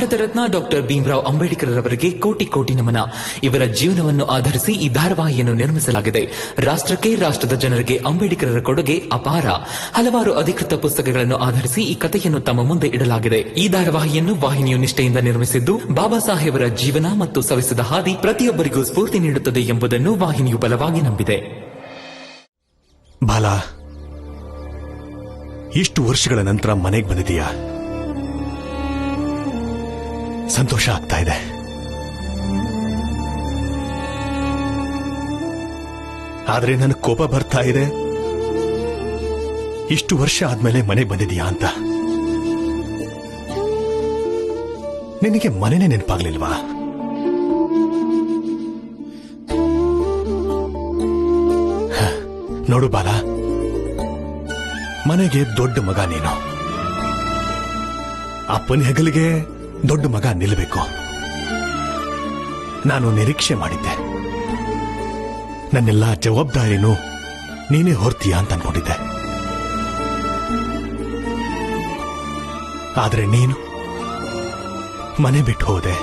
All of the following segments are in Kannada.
ಭಾರತ ರತ್ನ ಡಾಕ್ಟರ್ ಭೀಮರಾವ್ ಅಂಬೇಡ್ಕರ್ ಅವರಿಗೆ ಕೋಟಿ ಕೋಟಿ ನಮನ. ಇವರ ಜೀವನವನ್ನು ಆಧರಿಸಿ ಈ ಧಾರಾವಾಹಿಯನ್ನು ನಿರ್ಮಿಸಲಾಗಿದೆ. ರಾಷ್ಟ್ರಕ್ಕೆ, ರಾಷ್ಟ್ರದ ಜನರಿಗೆ ಅಂಬೇಡ್ಕರರ ಕೊಡುಗೆ ಅಪಾರ. ಹಲವಾರು ಅಧಿಕೃತ ಪುಸ್ತಕಗಳನ್ನು ಆಧರಿಸಿ ಈ ಕಥೆಯನ್ನು ತಮ್ಮ ಮುಂದೆ ಇಡಲಾಗಿದೆ. ಈ ಧಾರಾವಾಹಿಯನ್ನು ವಾಹಿನಿಯು ನಿಷ್ಠೆಯಿಂದ ನಿರ್ಮಿಸಿದ್ದು, ಬಾಬಾ ಸಾಹೇಬರ ಜೀವನ ಮತ್ತು ಸವಿಸಿದ ಹಾದಿ ಪ್ರತಿಯೊಬ್ಬರಿಗೂ ಸ್ಫೂರ್ತಿ ನೀಡುತ್ತದೆ ಎಂಬುದನ್ನು ವಾಹಿನಿಯು ಬಲವಾಗಿ ನಂಬಿದೆ. ಬಾಲಾ, ಇಷ್ಟು ವರ್ಷಗಳ ನಂತರ ಮನೆಗೆ ಬಂದಿದೀಯಾ. ಸಂತೋಷ ಆಗ್ತಾ ಇದೆ. ಆದ್ರೆ ನನಗೆ ಕೋಪ ಬರ್ತಾ ಇದೆ. ಇಷ್ಟು ವರ್ಷ ಆದ್ಮೇಲೆ ಮನೆಗೆ ಬಂದಿದೀಯಾ ಅಂತ. ನಿನಗೆ ಮನೆನೇ ನೆನಪಾಗ್ಲಿಲ್ವಾ? ನೋಡು ಬಾಲಾ, ಮನೆಗೆ ದೊಡ್ಡ ಮಗ ನೀನು. ಅಪ್ಪನ ಹೆಗಲಿಗೆ ದೊಡ್ಡ ಮಗ ನಿಲ್ಲಬೇಕು. ನಾನು ನಿರೀಕ್ಷೆ ಮಾಡಿದ್ದೆ. ನನ್ನೆಲ್ಲ ಜವಾಬ್ದಾರಿನೂ ನೀನೇ ಹೊರ್ತೀಯ ಅಂತ ಅನ್ಕೊಂಡಿದ್ದೆ. ಆದ್ರೆ ನೀನು ಮನೆ ಬಿಟ್ಟು ಹೋದೆ.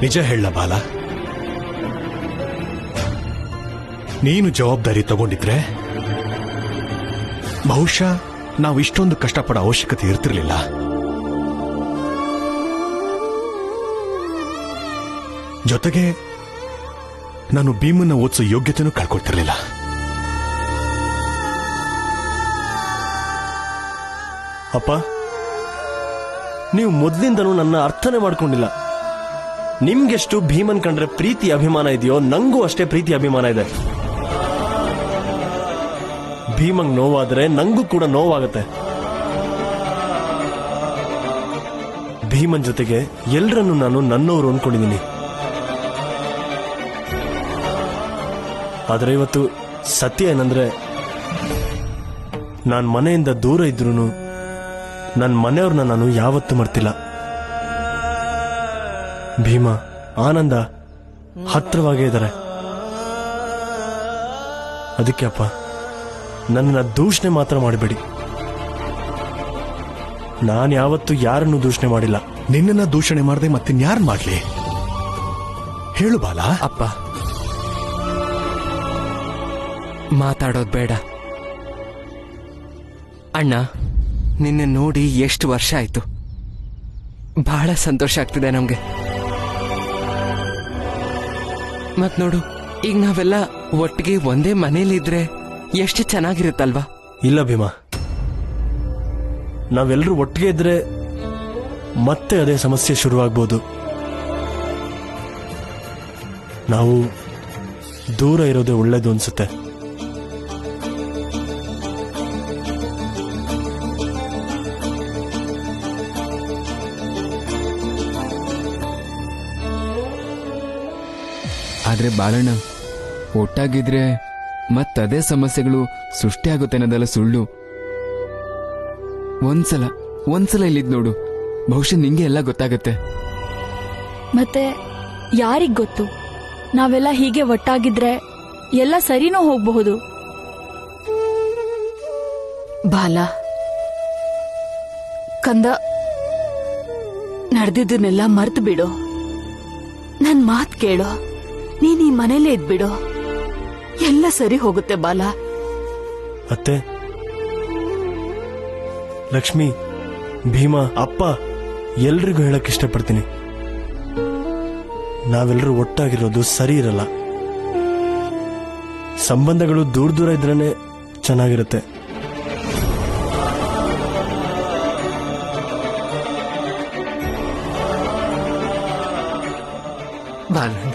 ನಿಜ ಹೇಳ ಬಾಲ, ನೀನು ಜವಾಬ್ದಾರಿ ತಗೊಂಡಿದ್ರೆ ಬಹುಶಃ ನಾವು ಇಷ್ಟೊಂದು ಕಷ್ಟಪಡೋ ಅವಶ್ಯಕತೆ ಇರ್ತಿರ್ಲಿಲ್ಲ. ಜೊತೆಗೆ ನಾನು ಭೀಮನ್ನ ಓದಿಸೋ ಯೋಗ್ಯತೆನೂ ಕಳ್ಕೊಳ್ತಿರ್ಲಿಲ್ಲ. ಅಪ್ಪ, ನೀವು ಮೊದಲಿಂದನೂ ನನ್ನ ಅರ್ಥನೇ ಮಾಡ್ಕೊಂಡಿಲ್ಲ. ನಿಮ್ಗೆಷ್ಟು ಭೀಮನ್ ಕಂಡ್ರೆ ಪ್ರೀತಿ ಅಭಿಮಾನ ಇದೆಯೋ, ನಂಗೂ ಅಷ್ಟೇ ಪ್ರೀತಿ ಅಭಿಮಾನ ಇದೆ. ಭೀಮಂಗ್ ನೋವಾದ್ರೆ ನಂಗೂ ಕೂಡ ನೋವಾಗತ್ತೆ. ಭೀಮನ್ ಜೊತೆಗೆ ಎಲ್ರನ್ನೂ ನಾನು ನನ್ನವರು ಅನ್ಕೊಂಡಿದ್ದೀನಿ. ಆದ್ರೆ ಇವತ್ತು ಸತ್ಯ ಏನಂದ್ರೆ, ನಾನ್ ಮನೆಯಿಂದ ದೂರ ಇದ್ರೂ ನನ್ನ ಮನೆಯವ್ರನ್ನ ನಾನು ಯಾವತ್ತೂ ಮರ್ತಿಲ್ಲ. ಭೀಮ, ಆನಂದ ಹತ್ರವಾಗೇ ಇದ್ದಾರೆ. ಅದಕ್ಕೆ ಅಪ್ಪ, ನನ್ನ ದೂಷಣೆ ಮಾತ್ರ ಮಾಡಬೇಡಿ. ನಾನು ಯಾವತ್ತೂ ಯಾರನ್ನು ದೂಷಣೆ ಮಾಡಿಲ್ಲ. ನಿನ್ನನ್ನ ದೂಷಣೆ ಮಾಡದೆ ಮತ್ತಿನ್ಯಾರು ಮಾಡ್ಲಿ? ಹೇಳು ಬಾಲ. ಅಪ್ಪ, ಮಾತಾಡೋದು ಬೇಡ. ಅಣ್ಣ, ನಿನ್ನೆ ನೋಡಿ ಎಷ್ಟು ವರ್ಷ ಆಯ್ತು. ಬಹಳ ಸಂತೋಷ ಆಗ್ತಿದೆ ನಮ್ಗೆ. ಮತ್ ನೋಡು, ಈಗ ನಾವೆಲ್ಲ ಒಟ್ಟಿಗೆ ಒಂದೇ ಮನೇಲಿದ್ರೆ ಎಷ್ಟು ಚೆನ್ನಾಗಿರುತ್ತಲ್ವಾ? ಇಲ್ಲ ಭೀಮಾ, ನಾವೆಲ್ಲರೂ ಒಟ್ಟಿಗೆ ಇದ್ರೆ ಮತ್ತೆ ಅದೇ ಸಮಸ್ಯೆ ಶುರುವಾಗ್ಬೋದು. ನಾವು ದೂರ ಇರೋದೇ ಒಳ್ಳೇದು ಅನ್ಸುತ್ತೆ. ಆದ್ರೆ ಬಾಳಣ್ಣ, ಒಟ್ಟಾಗಿದ್ರೆ ಮತ್ತದೇ ಸಮಸ್ಯೆಗಳು ಸೃಷ್ಟಿಯಾಗುತ್ತೆ ಅನ್ನೋದೆಲ್ಲ ಸುಳ್ಳು. ಒಂದ್ಸಲ ಇಲ್ಲಿದ್ ನೋಡು, ಬಹುಶಃ ನಿಂಗೆ ಎಲ್ಲ ಗೊತ್ತಾಗತ್ತೆ. ಮತ್ತೆ ಯಾರಿಗ್ ಗೊತ್ತು, ನಾವೆಲ್ಲ ಹೀಗೆ ಒಟ್ಟಾಗಿದ್ರೆ ಎಲ್ಲ ಸರಿನೂ ಹೋಗಬಹುದು. ಬಾಲ, ಕಂದ, ನಡೆದಿದ್ದನ್ನೆಲ್ಲ ಮರ್ತು ಬಿಡು. ನನ್ ಮಾತ್ ಕೇಳೋ. ನೀನ್ ಈ ಮನೇಲೇ ಇದ್ಬಿಡು, ಎಲ್ಲ ಸರಿ ಹೋಗುತ್ತೆ ಬಾಲ. ಅತ್ತೆ, ಲಕ್ಷ್ಮಿ, ಭೀಮ, ಅಪ್ಪ ಎಲ್ರಿಗೂ ಹೇಳಕ್ ಇಷ್ಟಪಡ್ತೀನಿ, ನಾವೆಲ್ಲರೂ ಒಟ್ಟಾಗಿರೋದು ಸರಿ ಇರಲ್ಲ. ಸಂಬಂಧಗಳು ದೂರ ದೂರ ಇದ್ರೇನೆ ಚೆನ್ನಾಗಿರುತ್ತೆ. ಬಾಲಣ್ಣ,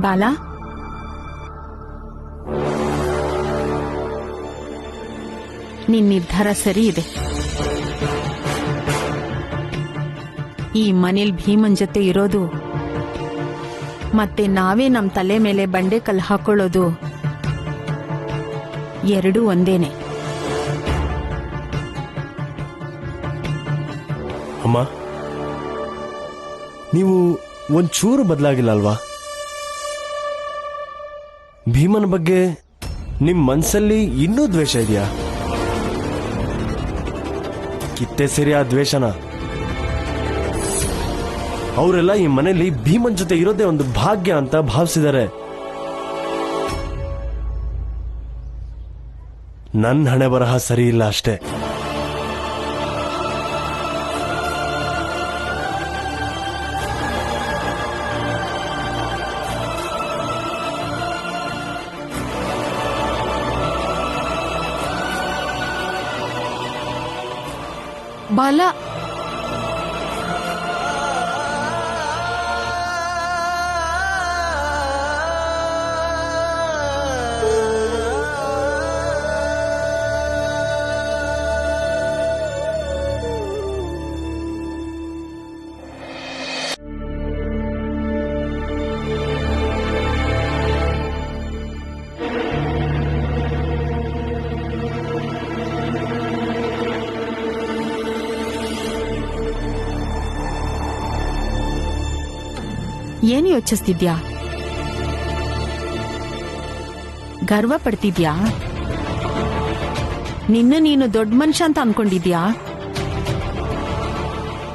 ಬಾಲ, ನಿನ್ ನಿರ್ಧಾರ ಸರಿ ಇದೆ. ಈ ಮನೇಲಿ ಭೀಮನ್ ಜೊತೆ ಇರೋದು ಮತ್ತೆ ನಾವೇ ನಮ್ ತಲೆ ಮೇಲೆ ಬಂಡೆ ಕಲ್ಲು ಹಾಕೊಳ್ಳೋದು ಎರಡೂ ಒಂದೇನೆ. ಅಮ್ಮ, ನೀವು ಒಂಚೂರು ಬದಲಾಗಿಲ್ಲ ಅಲ್ವಾ? ಭೀಮನ ಬಗ್ಗೆ ನಿಮ್ ಮನ್ಸಲ್ಲಿ ಇನ್ನೂ ದ್ವೇಷ ಇದೆಯಾ? ಕಿತ್ತೆ ಸೇರಿ ಆ ದ್ವೇಷನ. ಅವರೆಲ್ಲ ಈ ಮನೆಯಲ್ಲಿ ಭೀಮನ್ ಜೊತೆ ಇರೋದೇ ಒಂದು ಭಾಗ್ಯ ಅಂತ ಭಾವಿಸಿದ್ದಾರೆ. ನನ್ನ ಹಣೆ ಬರಹ ಸರಿ ಇಲ್ಲ ಅಷ್ಟೇ. ಬಾಲ, ಏನು ಯೋಚಿಸ್ತಿದ್ಯಾ? ಗರ್ವ ಪಡ್ತಿದ್ಯಾ? ನೀನು ದೊಡ್ಡ ಮನುಷ್ಯ ಅಂತ ಅನ್ಕೊಂಡಿದ್ಯಾ?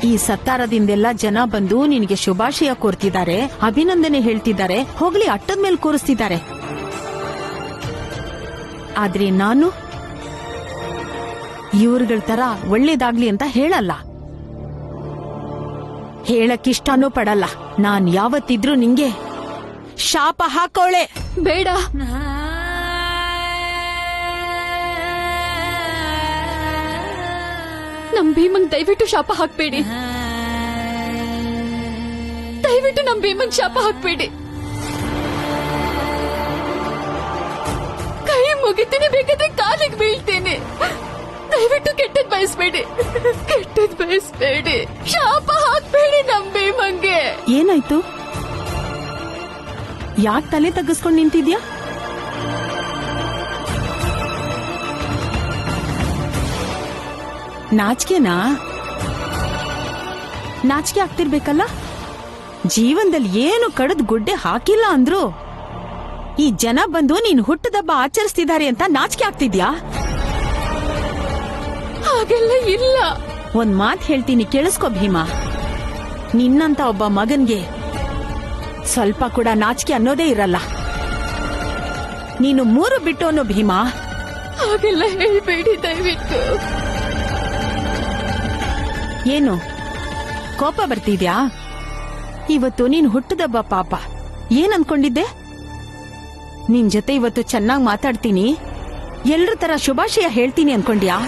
ಈ ಸತ್ತಾರದಿಂದೆಲ್ಲ ಜನ ಬಂದು ನಿನಗೆ ಶುಭಾಶಯ ಕೋರ್ತಿದ್ದಾರೆ, ಅಭಿನಂದನೆ ಹೇಳ್ತಿದ್ದಾರೆ, ಹೋಗ್ಲಿ ಅಟ್ಟದ ಮೇಲೆ ಕೂರಿಸ್ತಿದ್ದಾರೆ. ಆದ್ರೆ ನಾನು ಇವ್ರಗಳ ತರ ಒಳ್ಳೇದಾಗ್ಲಿ ಅಂತ ಹೇಳಲ್ಲ, ಹೇಳಕ್ಕಿಷ್ಟನೂ ಪಡಲ್ಲ. ನಾನ್ ಯಾವತ್ತಿದ್ರೂ ನಿಂಗೆ ಶಾಪ ಹಾಕೋಳೆ. ಬೇಡ, ನಮ್ ಭೀಮಂಗ್ ದಯವಿಟ್ಟು ಶಾಪ ಹಾಕ್ಬೇಡಿ. ದಯವಿಟ್ಟು ನಮ್ ಭೀಮಂಗ್ ಶಾಪ ಹಾಕ್ಬೇಡಿ. ಕೈ ಮುಗಿತೀನಿ, ಬೇಕಾದ್ರೆ ಕಾಲಿಗೆ ಬೀಳ್ತೀನಿ. ದಯವಿಟ್ಟು ಕೆಟ್ಟದ್ ಬಯಸ್ಬೇಡಿ, ಕೆಟ್ಟದ್ ಬಯಸ್ಬೇಡಿ. ಶಾಪ ಹಾಕ್ಬೇಡಿ ನಮ್ ಭೀಮಂಗೆ. ಏನಾಯ್ತು? ಯಾಕೆ ತಲೆ ತಗ್ಗಿಸ್ಕೊಂಡು ನಿಂತಿದ್ಯಾ? ನಾಚಿಕೆನಾ? ನಾಚಿಕೆ ಆಗ್ತಿರ್ಬೇಕಲ್ಲ. ಜೀವನದಲ್ಲಿ ಏನು ಕಡದ್ ಗುಡ್ಡೆ ಹಾಕಿಲ್ಲ ಅಂದ್ರು ಈ ಜನ ಬಂದು ನೀನ್ ಹುಟ್ಟದಬ್ಬ ಆಚರಿಸ್ತಿದ್ದಾರೆ ಅಂತ ನಾಚಿಕೆ ಆಗ್ತಿದ್ಯಾ? ಹಾಗೆಲ್ಲ ಇಲ್ಲ. ಒಂದ್ ಮಾತ್ ಹೇಳ್ತೀನಿ, ಕೇಳಿಸ್ಕೊ ಭೀಮಾ. ನಿನ್ನಂತ ಒಬ್ಬ ಮಗನ್ಗೆ ಸ್ವಲ್ಪ ಕೂಡ ನಾಚಿಕೆ ಅನ್ನೋದೇ ಇರಲ್ಲ. ನೀನು 3 ಬಿಟ್ಟೋನು ಭೀಮಾ. ಹಾಗೆಲ್ಲ ಹೇಳ್ಬೇಡಿ ದಯವಿಟ್ಟು. ಏನು ಕೋಪ ಬರ್ತಿದ್ಯಾ? ಇವತ್ತು ನೀನ್ ಹುಟ್ಟದಬ್ಬ ಪಾಪ. ಏನ್ ಅನ್ಕೊಂಡಿದ್ದೆ? ನಿನ್ ಜೊತೆ ಇವತ್ತು ಚೆನ್ನಾಗಿ ಮಾತಾಡ್ತೀನಿ, ಎಲ್ರ ತರ ಶುಭಾಶಯ ಹೇಳ್ತೀನಿ ಅನ್ಕೊಂಡ್ಯಾ?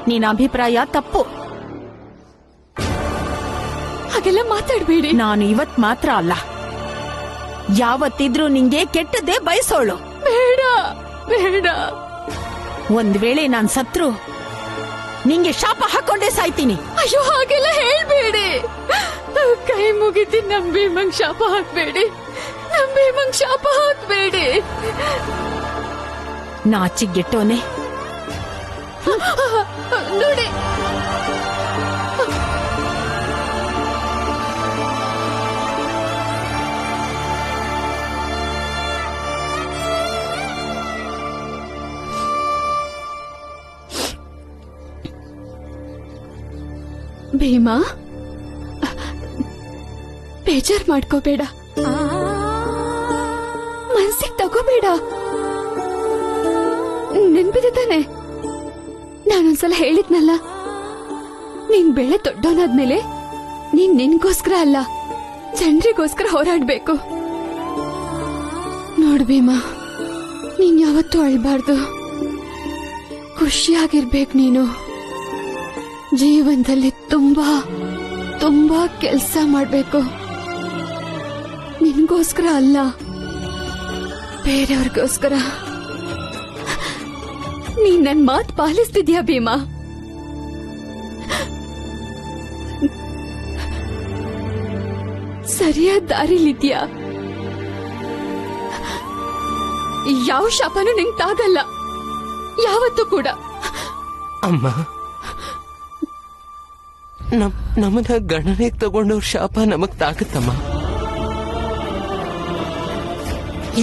ನಿನ್ನ ಅಭಿಪ್ರಾಯ ತಪ್ಪು. ಹಾಗೆಲ್ಲ ಮಾತಾಡ್ಬೇಡಿ. ನಾನು ಇವತ್ ಮಾತ್ರ ಅಲ್ಲ, ಯಾವತ್ತಿದ್ರೂ ನಿಂಗೆ ಕೆಟ್ಟದ್ದೇ ಬಯಸೋಳು. ಬೇಡ ಬೇಡ. ಒಂದ್ ವೇಳೆ ನಾನ್ ಸತ್ರು ನಿಂಗೆ ಶಾಪ ಹಾಕೊಂಡೇ ಸಾಯ್ತೀನಿ. ಅಯ್ಯೋ ಹಾಗೆಲ್ಲ ಹೇಳ್ಬೇಡಿ. ಕೈ ಮುಗಿತೀನಿ, ನಮ್ ಭೀಮಂಗ್ ಶಾಪ ಹಾಕ್ಬೇಡಿ. ನಮ್ ಭೀಮಂಗ್ ಶಾಪ ಹಾಕ್ಬೇಡಿ. ನಾಚಿಗೆಟ್ಟೋನೆ. ನೋಡಿ, ಭೀಮಾ ಬೇಜಾರ್ ಮಾಡ್ಕೋಬೇಡ, ಮನ್ಸಿಗೆ ತಗೋಬೇಡ. ನೆನ್ಪಿದೆ ತಾನೆ ನಾನೊಂದ್ಸಲ ಹೇಳಿದ್ನಲ್ಲ, ನೀನ್ ಬೆಳೆ ದೊಡ್ಡವನಾದ್ಮೇಲೆ ನೀನ್ ನಿನ್ಗೋಸ್ಕರ ಅಲ್ಲ, ಜನರಿಗೋಸ್ಕರ ಹೋರಾಡ್ಬೇಕು. ನೋಡ್ ಭೀಮಾ, ನೀನ್ ಯಾವತ್ತೂ ಅಳ್ಬಾರ್ದು, ಖುಷಿಯಾಗಿರ್ಬೇಕು. ನೀನು ಜೀವನದಲ್ಲಿ ತುಂಬಾ ತುಂಬಾ ಕೆಲ್ಸ ಮಾಡ್ಬೇಕು. ನಿನ್ಗೋಸ್ಕರ ಅಲ್ಲ, ಬೇರೆಯವ್ರಿಗೋಸ್ಕರ. ನೀನ್ ನನ್ ಮಾತ್ ಪಾಲಿಸ್ತಿದ್ಯಾ ಭೀಮಾ? ಸರಿಯಾದ ದಾರಿಲಿದ್ಯಾ? ಯಾವ ಶಾಪನೂ ನಿಂಗೆ ತಾಗಲ್ಲ, ಯಾವತ್ತೂ ಕೂಡ. ಅಮ್ಮ, ನಮ್ಮನ್ನ ಗಣನೆಗೆ ತಗೊಂಡವ್ರ ಶಾಪ ನಮಗ್ ತಾಗತ್ತಮ್ಮ.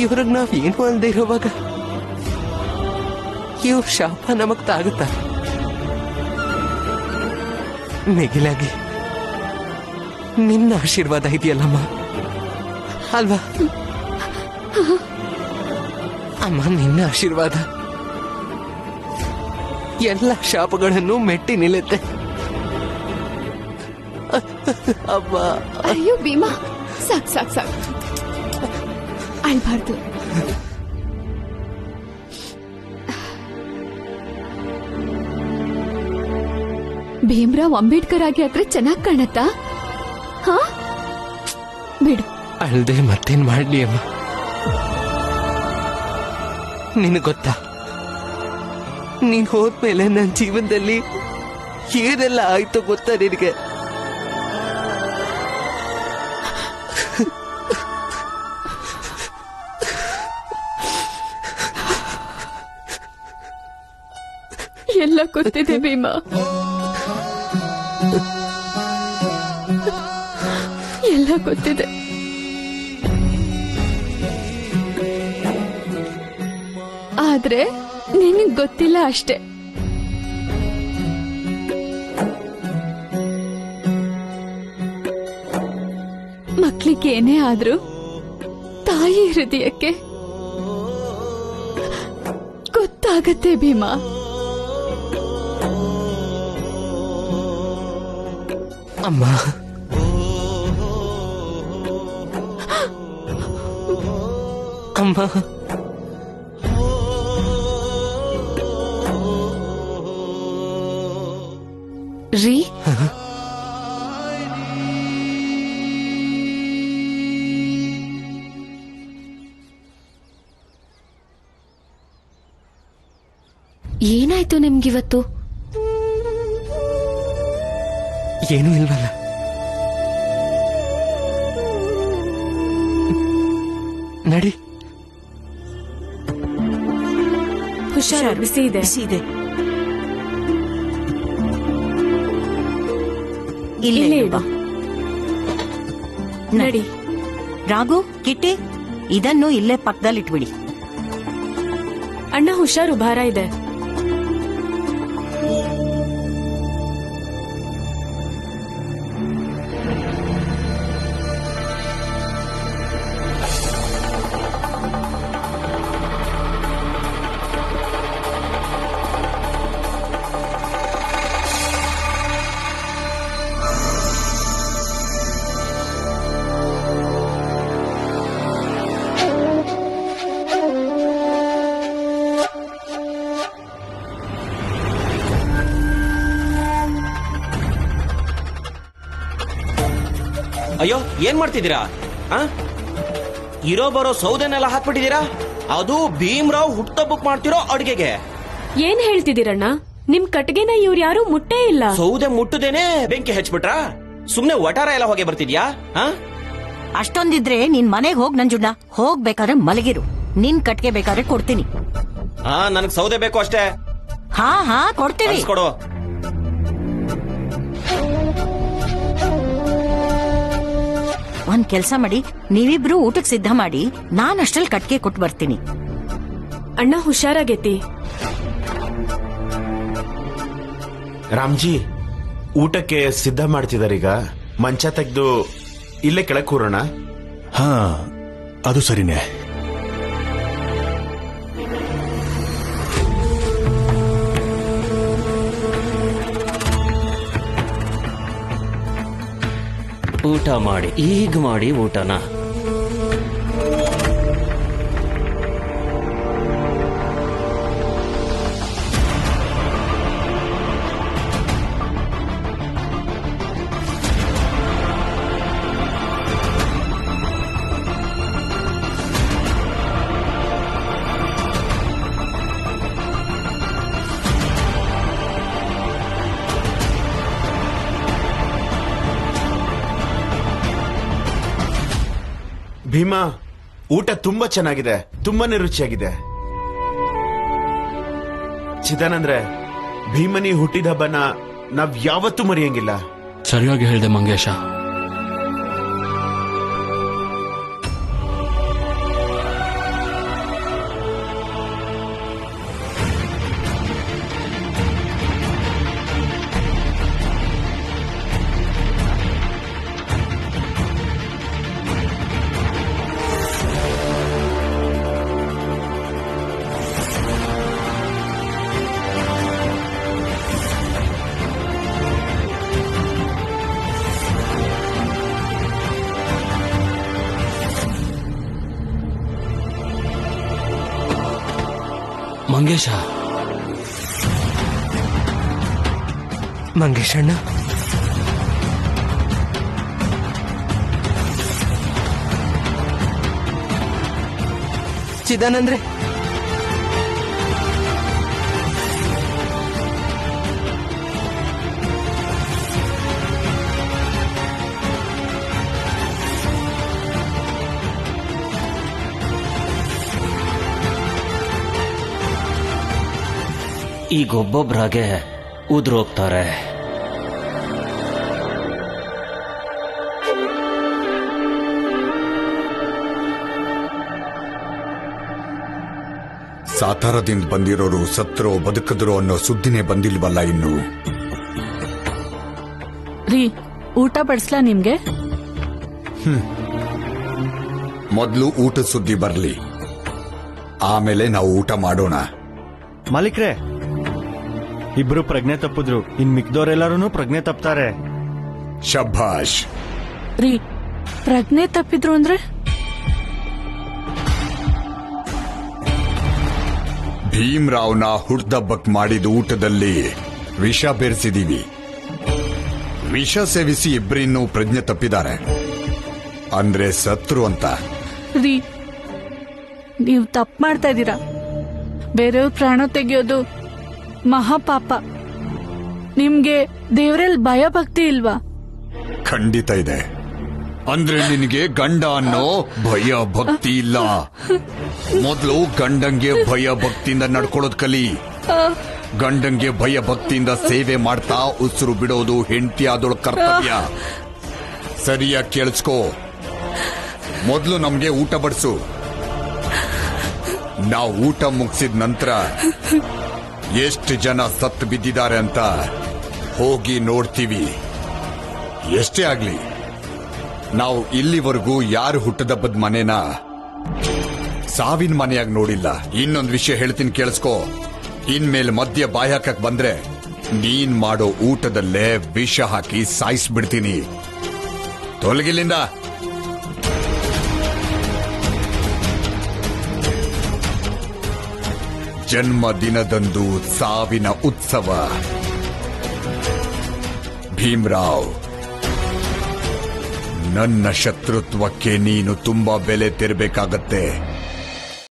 ಇವ್ರಿಗೆ ನಾವ್ ಏನು ಅಲ್ದೇ ಇರೋವಾಗ ಇವ್ರ ಶಾಪ ನಮಗ್ ತಾಗುತ್ತ? ಮಿಗಿಲಾಗಿ ನಿನ್ನ ಆಶೀರ್ವಾದ ಇದೆಯಲ್ಲಮ್ಮ, ಅಲ್ವಾ ಅಮ್ಮ? ನಿನ್ನ ಆಶೀರ್ವಾದ ಎಲ್ಲ ಶಾಪಗಳನ್ನು ಮೆಟ್ಟಿ ನಿಲ್ಲುತ್ತೆ ಅಮ್ಮ. ಅಯ್ಯೋ ಭೀಮಾ, ಸಾಕ್ ಸಾಕ್ ಸಾಕ್, ಅಳ್ಬಾರ್ದು. ಭೀಮ್ರಾವ್ ಅಂಬೇಡ್ಕರ್ ಆಗಿ ಆದ್ರೆ ಚೆನ್ನಾಗ್ ಕಾಣತ್ತಾ? ಹಾ, ಬಿಡು. ಅಳ್ದೆ ಮತ್ತೇನ್ ಮಾಡ್ಲಿ ಅಮ್ಮ? ನಿನಗ್ ಗೊತ್ತಾ, ನೀನ್ ಹೋದ್ಮೇಲೆ ನನ್ನ ಜೀವನದಲ್ಲಿ ಏನೆಲ್ಲ ಆಯ್ತು ಗೊತ್ತಾ ನಿನಗೆ? ಎಲ್ಲ ಗೊತ್ತಿದೆ ಭೀಮಾ, ಎಲ್ಲ ಗೊತ್ತಿದೆ. ಆದ್ರೆ ನಿನಗ್ ಗೊತ್ತಿಲ್ಲ ಅಷ್ಟೇ. ಮಕ್ಳಿಗೆ ಏನೇ ಆದ್ರೂ ತಾಯಿ ಹೃದಯಕ್ಕೆ ಗೊತ್ತಾಗತ್ತೆ ಭೀಮಾ. ಅಮ್ಮ, ಅಮ್ಮ, ರೀ, ಏನಾಯ್ತು ನಿಮ್ಗಿವತ್ತು? ಏನೂ ಇಲ್ವಲ್ಲ. ನಡಿ. ಹುಷಾರು, ಬಿಸಿ ಇದೆ. ಇಲ್ಲೇ ಇಡು. ನಡಿ. ರಾಘು, ಕಿಟ್ಟಿ, ಇದನ್ನು ಇಲ್ಲೇ ಪಕ್ಕದಲ್ಲಿಟ್ಬಿಡಿ. ಅಣ್ಣ ಹುಷಾರು, ಭಾರ ಇದೆ. ಅಯ್ಯೋ, ಏನ್ ಮಾಡ್ತಿದ್ದೀರಾ? ಇರೋ ಬರೋ ಸೌದೆನೆಲ್ಲ ಹಾಕ್ಬಿಟ್ಟಿದ್ದೀರಾ? ಅದು ಭೀಮ್ರಾವ್ ಹುಟ್ಟುಹಬ್ಬಕ್ಕೆ ಮಾಡ್ತಿರೋ ಅಡುಗೆಗೆ. ಏನ್ ಹೇಳ್ತಿದ್ದೀರಣ್ಣ? ನಿಮ್ ಕಟ್ಗೆನ ಇವ್ರು ಯಾರು ಮುಟ್ಟೇ ಇಲ್ಲ. ಸೌದೆ ಮುಟ್ಟದೇನೆ ಬೆಂಕಿ ಹಚ್ಬಿಟ್ರಾ? ಸುಮ್ನೆ ವಟಾರ ಎಲ್ಲ ಹೋಗಿ ಬರ್ತಿದ್ಯಾ? ಅಷ್ಟೊಂದಿದ್ರೆ ನಿನ್ ಮನೆಗೆ ಹೋಗ್ ನಂಜುಣ್ಣ. ಹೋಗ್ಬೇಕಾದ್ರೆ ಮಲಗಿರು. ನಿನ್ ಕಟ್ಗೆ ಬೇಕಾದ್ರೆ ಕೊಡ್ತೀನಿ. ನನಗ್ ಸೌದೆ ಬೇಕು ಅಷ್ಟೇ. ಹಾ ಕೊಡ್ತೀವಿ. ಕೊಡು. ಒಂದ್ ಕೆಲ್ಸ ಮಾಡಿ, ನೀವಿಬ್ರು ಊಟಕ್ಕೆ ಸಿದ್ಧ ಮಾಡಿ, ನಾನ್ ಅಷ್ಟ್ರಲ್ಲಿ ಕಟ್ಗೆ ಕೊಟ್ಟು ಬರ್ತೀನಿ. ಅಣ್ಣ ಹುಷಾರಾಗೈತಿ. ರಾಮ್ಜಿ, ಊಟಕ್ಕೆ ಸಿದ್ಧ ಮಾಡ್ತಿದಾರೀಗ. ಮಂಚ ತೆಗೆದು ಇಲ್ಲೇ ಕೆಳಗೆ ಕೂರೋಣ. ಹಾ, ಅದು ಸರಿನೇ. ಊಟ ಮಾಡಿ, ಈಗ ಮಾಡಿ ಊಟನ. ಭೀಮಾ, ಊಟ ತುಂಬಾ ಚೆನ್ನಾಗಿದೆ, ತುಂಬಾನೇ ರುಚಿಯಾಗಿದೆ. ಚಿದಾನಂದ್ರೆ, ಭೀಮನಿ ಹುಟ್ಟಿದ ಹಬ್ಬನ ನಾವ್ ಯಾವತ್ತೂ ಮರೆಯಂಗಿಲ್ಲ. ಸರಿಯಾಗಿ ಹೇಳ್ದೆ ಮಂಗೇಶ. ಮಂಗೇಶ, ಮಂಗೇಶಣ್ಣ, ಚಿದಾನಂದ್ರೆ, ಈಗ ಒಬ್ಬೊಬ್ರಾಗೆ ಉದ್ರೋಗ್ತಾರೆ. ಸಾತಾರದಿಂದ ಬಂದಿರೋರು ಸತ್ರೋ ಬದುಕಿದ್ರು ಅನ್ನೋ ಸುದ್ದಿನೇ ಬಂದಿಲ್ವಲ್ಲ ಇನ್ನು. ರೀ, ಊಟ ಬಡಿಸ್ಲಾ ನಿಮ್ಗೆ? ಮೊದ್ಲು ಊಟದ ಸುದ್ದಿ ಬರ್ಲಿ, ಆಮೇಲೆ ನಾವು ಊಟ ಮಾಡೋಣ. ಮಾಲೀಕ್ರೆ, ಇಬ್ರು ಪ್ರಜ್ಞೆ ತಪ್ಪಿದ್ರು, ಇನ್ ಮಿಕ್ದವ್ರೆಲ್ಲರೂ ಪ್ರಜ್ಞೆ ತಪ್ತಾರೆ. ಶಭಾಷ್. ರೀ, ಪ್ರಜ್ಞೆ ತಪ್ಪಿದ್ರು ಅಂದ್ರೆ? ಭೀಮ್ರಾವ್ನ ಹುಡ್ದಬ್ಬಕ್ ಮಾಡಿದ ಊಟದಲ್ಲಿ ವಿಷ ಬೆರೆಸಿದೀವಿ. ವಿಷ ಸೇವಿಸಿ ಇಬ್ಬರಿನ್ನೂ ಪ್ರಜ್ಞೆ ತಪ್ಪಿದ್ದಾರೆ, ಅಂದ್ರೆ ಸತ್ರು ಅಂತ. ರೀ, ನೀವು ತಪ್ಪು ಮಾಡ್ತಾ ಇದ್ದೀರಾ. ಬೇರೆಯವ್ರ ಪ್ರಾಣ ತೆಗೆಯೋದು ಮಹಾಪಾಪ. ನಿಮ್ಗೆ ದೇವರಲ್ಲಿ ಭಯ ಭಕ್ತಿ ಇಲ್ವಾ? ಖಂಡಿತ ಇದೆ. ಅಂದ್ರೆ ನಿನಗೆ ಗಂಡ ಅನ್ನೋ ಭಯ ಭಕ್ತಿ ಇಲ್ಲ. ಮೊದಲು ಗಂಡಂಗೆ ಭಯ ಭಕ್ತಿಯಿಂದ ನಡ್ಕೊಳ್ಳೋದ್ ಕಲಿ. ಗಂಡಂಗೆ ಭಯ ಭಕ್ತಿಯಿಂದ ಸೇವೆ ಮಾಡ್ತಾ ಉಸಿರು ಬಿಡೋದು ಹೆಂಡತಿ ಆದೋಳ ಕರ್ತವ್ಯ. ಸರಿಯಾಗಿ ಕೇಳಿಸ್ಕೋ. ಮೊದಲು ನಮ್ಗೆ ಊಟ ಬಡಿಸು. ನಾವು ಊಟ ಮುಗಿಸಿದ ನಂತರ ಎಷ್ಟು ಜನ ಸತ್ತು ಬಿದ್ದಿದ್ದಾರೆ ಅಂತ ಹೋಗಿ ನೋಡ್ತೀವಿ. ಎಷ್ಟೇ ಆಗ್ಲಿ, ನಾವು ಇಲ್ಲಿವರೆಗೂ ಯಾರು ಹುಟ್ಟದಬ್ಬದ ಮನೆನ ಸಾವಿನ ಮನೆಯಾಗಿ ನೋಡಿಲ್ಲ. ಇನ್ನೊಂದು ವಿಷಯ ಹೇಳ್ತೀನಿ, ಕೇಳಿಸ್ಕೋ. ಇನ್ಮೇಲೆ ಮಧ್ಯ ಬಾಯ್ ಹಾಕಕ್ ಬಂದ್ರೆ ನೀನ್ ಮಾಡೋ ಊಟದಲ್ಲೇ ವಿಷ ಹಾಕಿ ಸಾಯಿಸ್ಬಿಡ್ತೀನಿ. ತೊಲಗಿಲ್ಲಿಂದ. ಜನ್ಮದಿನದಂದು ಸಾವಿನ ಉತ್ಸವ. ಭೀಮ್ರಾವ್, ನನ್ನ ಶತ್ರುತ್ವಕ್ಕೆ ನೀನು ತುಂಬಾ ಬೆಲೆ ತೆರಬೇಕಾಗತ್ತೆ.